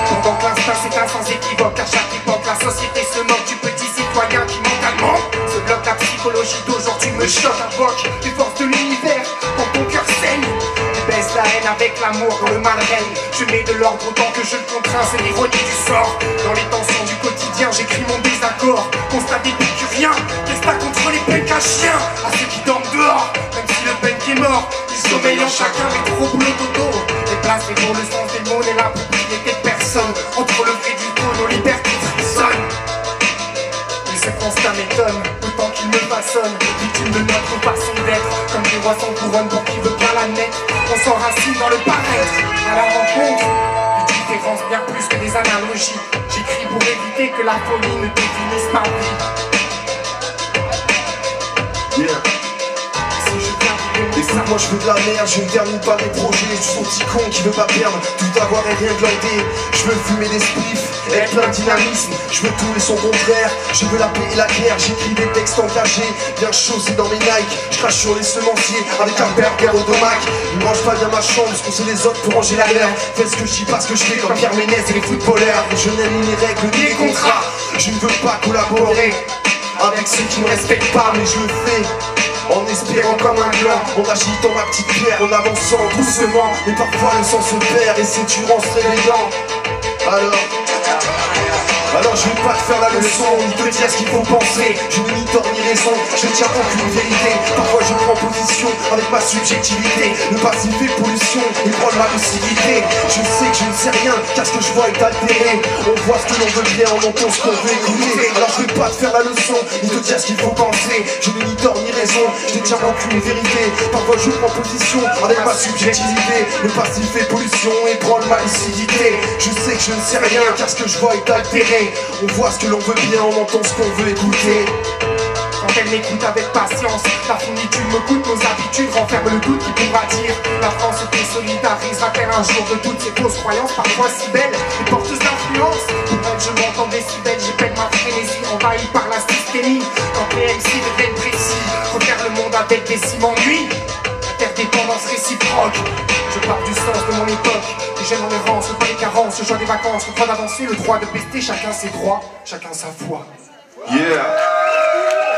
Pendant que l'instinct s'éteint sans équivoque, à chaque époque la société se moque du petit citoyen qui mentalement se bloque. La psychologie d'aujourd'hui me choque, invoque les forces de l'univers quand ton cœur saigne. Tu baisses la haine avec l'amour quand le mal règne. Je mets de l'ordre autant que je le contrains, c'est l'ironie du sort. Dans les tensions du quotidien, j'écris mon désaccord. Constat d'épicurien, destin contre les punks à chiens. À ceux qui dorment dehors, même si le punk est mort, ils sommeillent en chacun mais trop boulot dodo. Les places pour le sens des mots et la propriété de personne. Entre le vrai du faux, nos libertés frissonnent. Mais ce constat m'étonne, autant qu'il me façonne. Victime de notre façon d'être, comme des rois sans couronne pour qui veut bien l'admettre. On s'enracine dans le paraître, à la rencontre des différences bien plus que des analogies. J'écris pour éviter que la folie ne définisse ma vie. Écoute, moi je veux de la merde, je ne termine pas mes projets. Je suis son petit con qui veut pas perdre, tout avoir et rien glander. Je veux fumer des spliffs, être plein de dynamisme. Je veux tout et son contraire, je veux la paix et la guerre. J'écris des textes engagés, bien chaussés dans mes Nike. Je crache sur les semenciers avec un burger au domac. Ne mange pas bien ma chambre, parce qu'on sait les autres pour ranger la leur. Fais ce que je dis, pas ce que je fais comme Pierre Ménès et les footballeurs. Je n'aime ni les règles ni les contrats. Je ne veux pas collaborer avec ceux qui ne respectent pas, mais je le fais en espérant comme un gland, en agitant ma petite pierre, en avançant doucement. Mais parfois le sang se perd et c'est dur en se réveillant. Alors je vais pas te faire la leçon, ni te dire ce qu'il faut penser. Je n'ai ni tort ni raison, je ne tiens aucune vérité. Parfois je prends position avec ma subjectivité. Le passif fait pollution et prend ma lucidité. Je sais que je ne sais rien, car ce que je vois est altéré. On voit ce que l'on veut bien, on entend ce qu'on veut écouter. Alors je vais pas te faire la leçon, ni te dire ce qu'il faut penser. Je n'ai ni tort ni raison, je ne tiens aucune vérité. Parfois je prends position avec ma subjectivité. Le passif fait pollution et prend ma lucidité. Je sais que je ne sais rien, car ce que je vois est altéré. On voit ce que l'on veut bien, on entend ce qu'on veut écouter. Quand elle m'écoute avec patience, la fournitude me coûte, nos habitudes renferment le doute qui pourra dire. La France se désolidarise, va faire un jour de toutes ces fausses croyances, parfois si belles et porteuses d'influence. Pour elle je m'entends en décibels, j'épelle ma frénésie, envahie par la systémie. Quand les MC deviennent précis, refaire le monde avec des cimes ennuis. Interdépendance réciproque. Je pars du sens de mon époque, et j'aime en errance, le pas les carences, le choix des vacances, le droit d'avancer, le droit de pester, chacun ses droits, chacun sa foi. Yeah.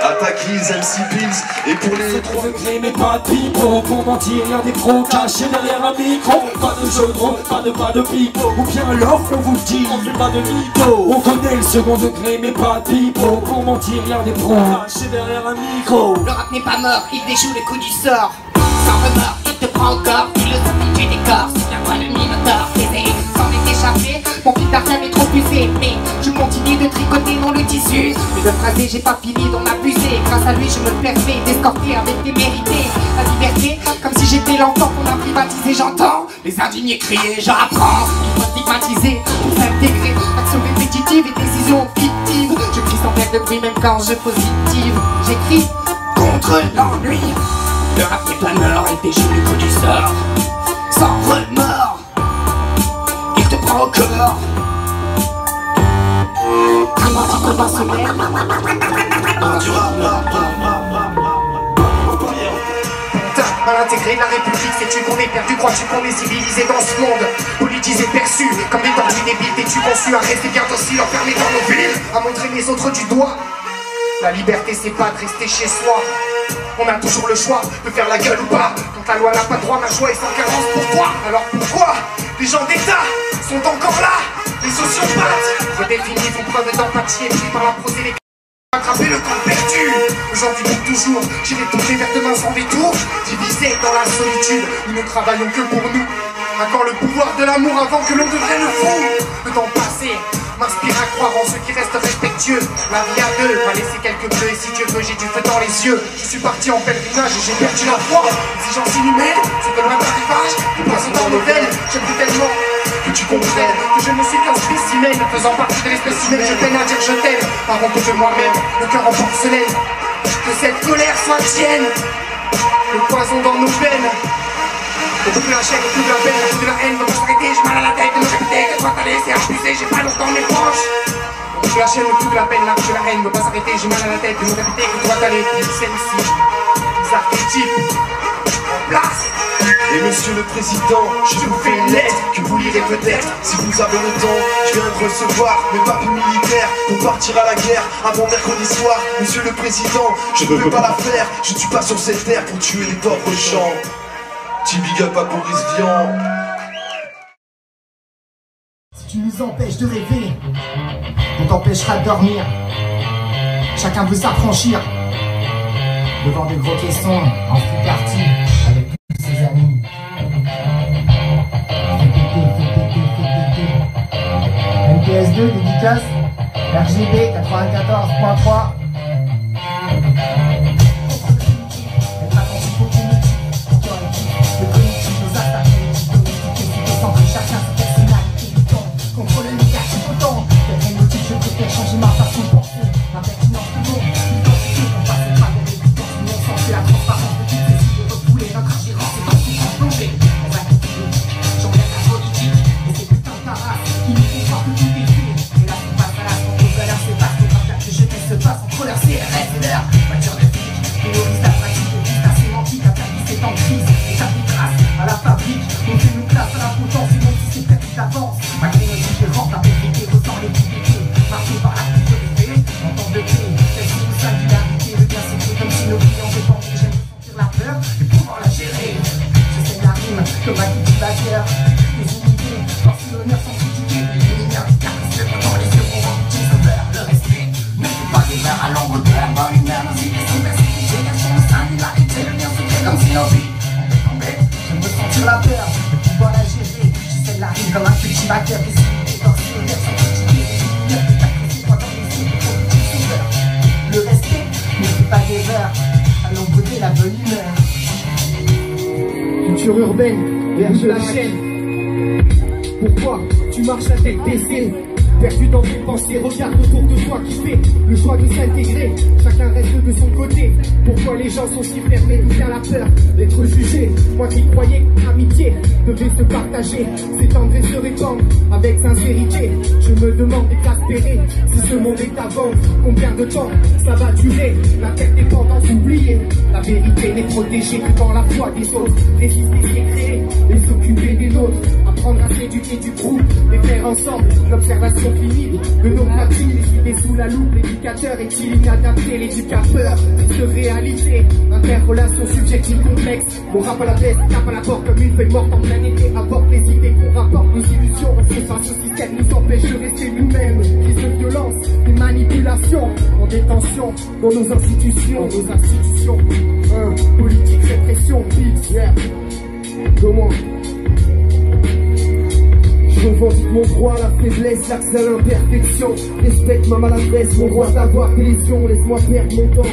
Attaque Hills, MC Pills, et pour les trop degrés mais pas de pipeau. Pour mentir y'a des pros cachés derrière un micro. Pas de jeu de rôle, pas de pipeau. Ou bien alors on vous dit, on fait pas de mytho. On connaît le second degré mais pas de pipeau. Pour mentir y'a des pros cachés derrière un micro. Le rap n'est pas mort, il déjoue le coup du sort. Sans remords, il te prend encore. Philosophie du décor, c'est bien moi le minotaure. Aisé, s'en est échappé, mon fil d'argent est trop usé. Mais je continue de tricoter dans le tissu. Mais de phraser, j'ai pas fini d'en abuser. Grâce à lui, je me permets d'escorter avec des mérités. La liberté, comme si j'étais l'enfant qu'on a privatisé. J'entends les indignés crier, j'apprends. Il faut stigmatiser pour s'intégrer. Action répétitive et décision fictive. Je crie sans faire de bruit même quand je positive. J'écris contre l'ennui. Le rap n'est pas mort, elle déjoue le coup du sort. Sans remords, il te prend au corps. Comment tu commences ce mec? Mal intégré de la République, sais-tu qu'on est perdu? Crois-tu qu'on est civilisé dans ce monde? Politisé, perçu, comme des tordus débiles. T'es-tu conçu à rester bien docile, enfermé dans nos villes, à montrer les autres du doigt? La liberté c'est pas de rester chez soi. On a toujours le choix de faire la gueule ou pas. Quand la loi n'a pas de droit, ma joie est sans carence pour toi. Alors pourquoi les gens d'État sont encore là? Les sociopathes redéfinis, font preuve d'empathie et pris par la prose et les attraper le camp perdu. Aujourd'hui pour toujours, j'irai tourner vers demain sans détour. Divisés dans la solitude, nous ne travaillons que pour nous. À quand le pouvoir de l'amour avant que l'on devienne fou? Le temps passé m'inspire à croire en ceux qui restent respectueux. La vie à deux m'a laissé quelques bleus et si Dieu veut j'ai du feu dans les yeux. Je suis parti en pèlerinage et j'ai perdu la foi. L'exigence inhumaine, c'est de loin d'arrivage. Tout passe dans nos veines, j'aime plus tellement que tu comprennes que je ne suis qu'un spécimen. Faisant partie de l'espèce humaine, je peine à dire je t'aime. Par honte de moi-même, le cœur en porcelaine. Que cette colère soit tienne, le poison dans nos veines. Au bout de la chaîne, au bout de la peine, au bout de la haine, ne pas s'arrêter, j'ai mal à la tête de me répéter que toi t'as laissé abuser, j'ai pas l'eau dans mes branches. Donc je la chaîne où toute la peine, là j'ai la haine, ne pas s'arrêter, j'ai mal à la tête, de me répéter que toi t'as les celle-ci, les archétypes en place. Et monsieur le président, je vous fais une lettre que vous lirez peut-être si vous avez le temps. Je viens de recevoir mes papiers militaires pour partir à la guerre avant mercredi soir. Monsieur le président, je ne peux pas la faire. Je ne suis pas sur cette terre pour tuer les pauvres gens. Petit big up à Boris Vian. Si tu nous empêches de rêver, on t'empêchera de dormir. Chacun veut s'affranchir devant de gros caissons en free party avec tous ses amis. NPS2 dédicace RGB 94.3. Le respect ne fait pas des verres à l'ombre de la bonne humeur. Culture urbaine, verge la chaîne. Pourquoi tu marches la tête baissée, perdu dans tes pensées, regarde autour de toi qui fait le choix de s'intégrer. Chacun reste de son côté. Pourquoi les gens sont si fermés, d'où vient la peur d'être jugé? Moi qui croyais que l'amitié devait se partager, s'étendre et se répandre avec sincérité. Je me demande exaspéré si ce monde est à vendre. Combien de temps ça va durer? L'interdépendance oubliée, la vérité n'est protégée que dans la foi des autres. Résister, c'est créer et s'occuper des nôtres. Apprendre à s'éduquer du groupe et faire ensemble l'observation clinique de nos pratiques. Les idées sous la loupe, l'éducateur est-il inadapté? L'éducateur de réalité, interrelation subjective complexe. On rappe à la baisse, tape à la porte comme une feuille morte en plein été. Rapporte les idées qu'on rapporte, nos illusions. Face au système nous empêche de rester nous-mêmes. Crise de violence, des manipulations en détention dans nos institutions. Politique, répression, fixe, yeah. Comment? Je revendique mon droit à la faiblesse, l'accès à l'imperfection. Respecte ma maladresse, mon droit d'avoir des lésions. Laisse-moi perdre mon temps.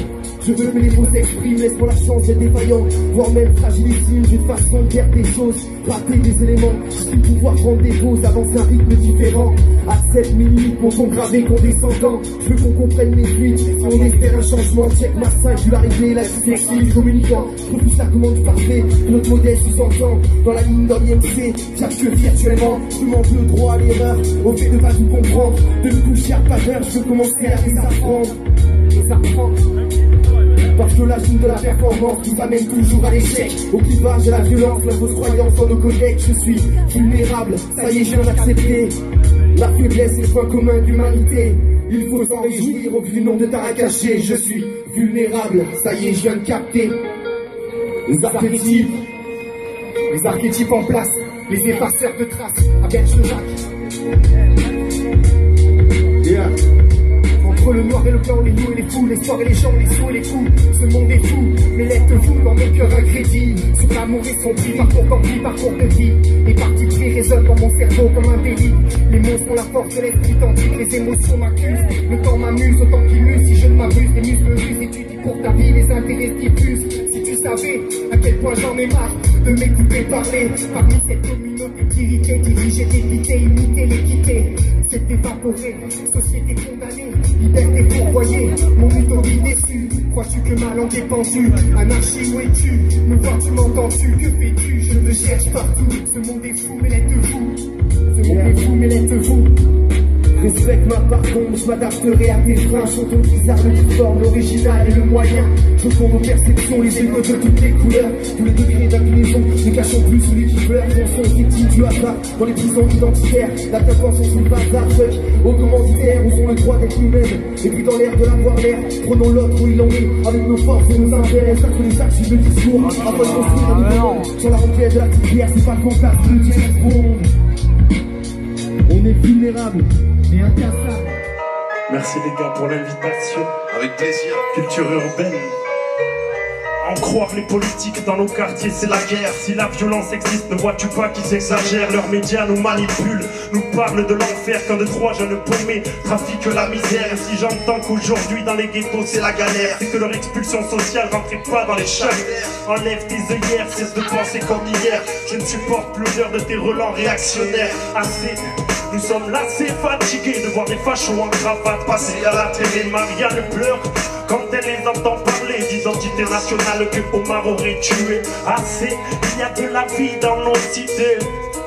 Je veux que les mots s'expriment, laisse-moi la chance d'être défaillant, voire même fragilissime. J'ai une façon de faire des choses, rater des éléments, jusqu'à pouvoir prendre des pauses, avancer un rythme différent. Accepte mes limites pour ton gravé condescendant. Je veux qu'on comprenne mes fuites, si on espère un changement. Check ma singularité, la dyslexie, communicant. Je refuse la commande parfaite, notre modèle sous-entend. Dans la ligne d'un IMC, j'appuie que virtuellement. Je manque le droit à l'erreur, au fait de pas tout comprendre. De me coucher à pas d'heure, je veux commencer à les apprendre. Parce que la ligne de la performance nous amène toujours à l'échec. Au clivage de la violence, la fausse croyance dans nos collègues. Je suis vulnérable, ça y est, je viens d'accepter. La faiblesse est le point commun d'humanité. Il faut s'en réjouir au vu du nom de Tarakaché. Je suis vulnérable, ça y est, je viens de capter. Les archétypes en place, les effaceurs de traces. Avec Jacques. Yeah. Entre le noir et le blanc, les loups et les fous, les soirs et les gens, les sauts et les coups. Ce monde est fou, mais l'êtes-vous dans nos cœurs un crédit. Sur l'amour et son prix, parcours d'envie, parcours de vie. Les particules résonnent dans mon cerveau comme un délit. Les mots sont la force de l'esprit tantrique, les émotions m'accusent. Le temps m'amuse autant qu'il use, si je ne m'abuse, les muscles rusent. Étudie pour ta vie, les intérêts diffusent. Si tu savais à quel point j'en ai marre de m'écouter parler. Parmi cette communauté d'irrité, dirigée, d'éviter, imiter, l'équité. C'est évaporé, société condamnée, liberté pourvoyée, mon utopie déçue. Crois-tu que ma langue est pendue? Anarchie, où es-tu? Me vois-tu, m'entends-tu? Que fais-tu? Je te cherche partout. Ce monde est fou, mais l'êtes-vous? Ce monde est fou, mais l'êtes-vous? Respecte ma partie, tombe, je m'adapterai à tes freins. Chantons les armes qui forment l'original et le moyen. Choquons nos perceptions, les échos de toutes les couleurs. Tous les degrés d'inclinaison, ne cachons plus sous les kifleurs. On sont victimes du hasard dans les prisons identitaires. La défense sous le bazar, fuck aux commanditaires. Nous avons le droit d'être nous-mêmes. Et puis dans l'air de l'avoir l'air, prenons l'autre où il en est. Avec nos forces et nos intérêts, ça que les actes le discours. Afin de construire un nouveau monde. Sur la requête de la petite pierre, c'est pas le fantasme de James Bond. On est vulnérable, mais incassable. Merci les gars pour l'invitation. Avec plaisir. Culture urbaine. En croire les politiques dans nos quartiers, c'est la guerre. Si la violence existe, ne vois-tu pas qu'ils exagèrent? Leurs médias nous manipulent, nous parlent de l'enfer quand de trois jeunes paumés trafiquent la misère. Et si j'entends qu'aujourd'hui dans les ghettos c'est la galère, c'est que leur expulsion sociale rentrait pas dans les chaînes. Enlève tes œillères, cesse de penser comme hier. Je ne supporte plus l'heure de tes relents réactionnaires. Assez, nous sommes lassés, fatigués de voir des fachos en cravate passer à la télé. Marianne pleure quand elle les entend parler d'identité nationale que Omar aurait tué. Assez, il y a de la vie dans nos cités.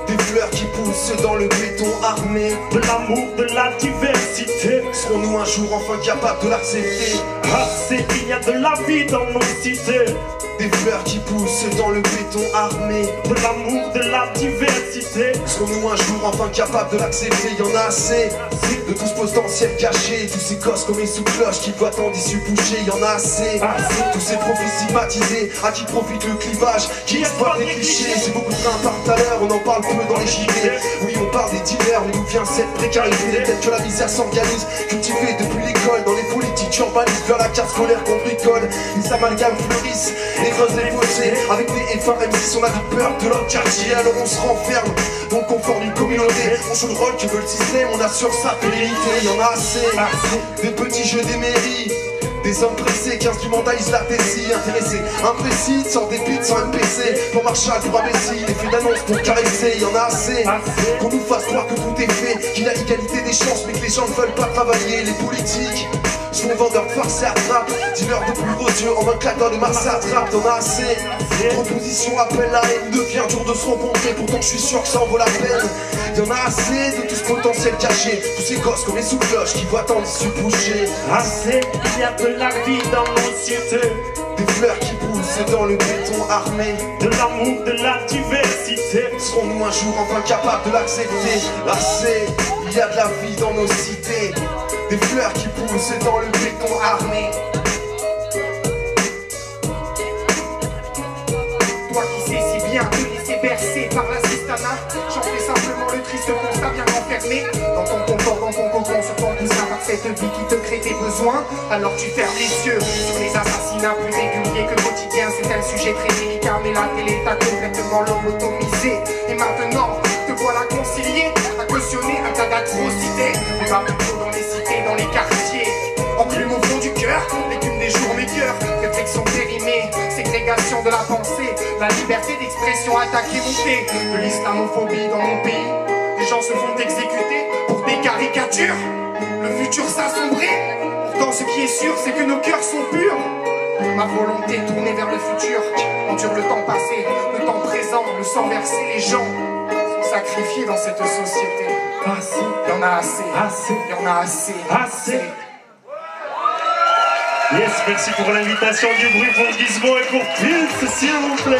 Des fleurs qui poussent dans le béton armé. De l'amour, de la diversité. Serons-nous un jour enfin capables de l'accepter? Assez, il y a de la vie dans nos cités. Des fleurs qui poussent dans le béton armé. De l'amour, de la diversité. Serons-nous un jour enfin capables de l'accepter? Y'en a assez de tout ce potentiel caché. Tous ces gosses comme sous cloche qui voient tant d'issues bouchées. Y'en a assez. Tous ces profils stigmatisés à qui profite le clivage, qui exploitent les clichés. C'est beaucoup de trains par à l'heure, on en parle peu dans les JT. Oui, on parle des dealers, mais d'où vient cette précarité? Peut-être que la misère s'organise, cultivée depuis l'école. Dans les politiques urbanistes, vers la carte scolaire qu'on bricole. Les amalgames fleurissent et creusent les fossés. Avec des F1 M6, on a du peur de notre quartier. Alors on se renferme dans le confort d'une communauté. On joue le rôle que veut le système, on assure sa pérennité. Y'en a assez, des petits jeux des mairies. Des hommes pressés qui instrumentalisent la tessie. Intéressés, imprécis, sortent des beats sans MPC. Pour Marshall, pour imbécile, effet d'annonce pour caresser. Y'en a assez, qu'on nous fasse croire que tout est fait, qu'il y a égalité des chances mais que les gens ne veulent pas travailler. Les politiques sont vendeurs de farce et attrape. Dealers de plus gros yeux en un claquant de Mars attrape. Y'en a assez, proposition appelle la haine. Devient dur de se rencontrer, pourtant je suis sûr que ça en vaut la peine. Y'en a assez de tout ce potentiel caché. Tous ces gosses comme les sous-cloches qui voient tant d'issues boucher. Assez, il y a de la vie dans nos cités. Des fleurs qui poussent dans le béton armé. De l'amour, de la diversité. Serons-nous un jour enfin capables de l'accepter? Assez, il y a de la vie dans nos cités. Des fleurs qui poussent dans le béton armé. Toi qui sais si bien te laisser bercer par la cistana, j'en fais simplement le triste constat bien enfermé dans ton confort, dans ton cocon, sur ton coussin, par cette vie qui te crée tes besoins. Alors tu fermes les yeux sur les assassinats plus réguliers que quotidiens. C'est un sujet très délicat, mais la télé t'a complètement lobotomisé. Et maintenant, te voilà concilié à cautionner un tas d'atrocités. Mais pas plutôt dans les cités, dans les quartiers. Enclume au fond du cœur, l'écume des jours meilleurs. Réflexion périmée, ségrégation de la pensée. La liberté d'expression attaquée, montée de l'islamophobie dans mon pays. Les gens se font exécuter pour des caricatures. Le futur s'assombrit. Pourtant ce qui est sûr, c'est que nos cœurs sont purs. Ma volonté tournée vers le futur endure le temps passé, le temps présent, le sang versé. Les gens sont sacrifiés dans cette société. Assez, Y'en a assez, assez, y'en a assez, assez. Yes, merci pour l'invitation, du bruit pour Gizmo et pour Pulse, s'il vous plaît.